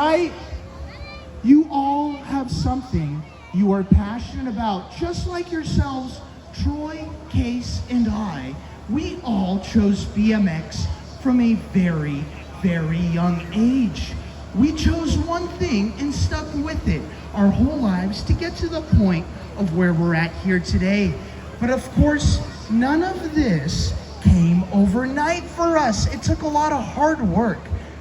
right? You all have something you are passionate about, just like yourselves. Troy, Case, and I, we all chose BMX from a very, very young age. We chose one thing and stuck with it our whole lives to get to the point of where we're at here today. But of course, none of this came overnight for us. It took a lot of hard work,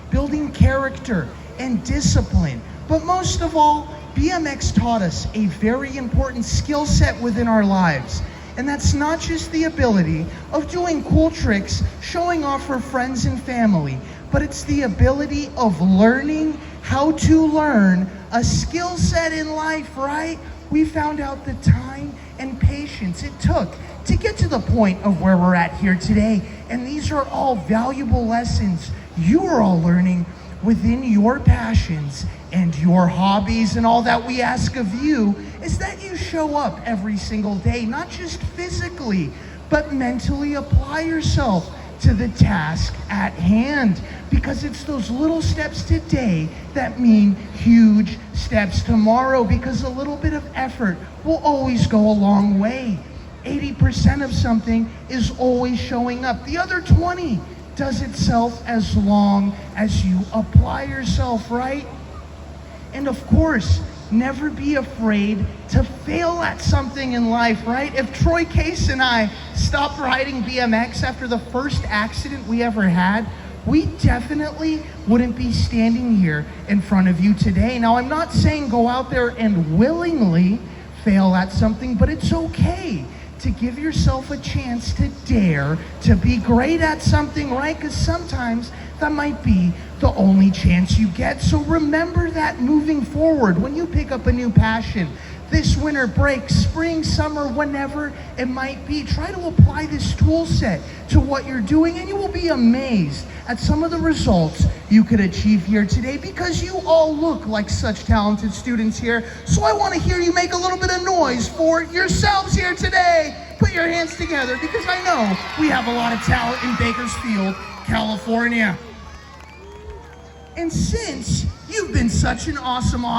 building character and discipline. But most of all, BMX taught us a very important skill set within our lives. And that's not just the ability of doing cool tricks, showing off for friends and family, but it's the ability of learning how to learn a skill set in life, right? We found out the time and patience it took to get to the point of where we're at here today. And these are all valuable lessons you are all learning within your passions and your hobbies. And all that we ask of you is that you show up every single day, not just physically, but mentally apply yourself to the task at hand, because it's those little steps today that mean huge steps tomorrow, because a little bit of effort will always go a long way. 80% of something is always showing up. The other 20 does itself as long as you apply yourself, right? And of course, never be afraid to fail at something in life, right? If Troy, Case, and I stopped riding BMX after the first accident we ever had, we definitely wouldn't be standing here in front of you today. Now, I'm not saying go out there and willingly fail at something, but it's okay to give yourself a chance to dare to be great at something, right? Because sometimes that might be the only chance you get. So remember that moving forward when you pick up a new passion, this winter break, spring, summer, whenever it might be. Try to apply this tool set to what you're doing, and you will be amazed at some of the results you could achieve here today, because you all look like such talented students here. So I want to hear you make a little bit of noise for yourselves here today. Put your hands together, because I know we have a lot of talent in Bakersfield, California. And since you've been such an awesome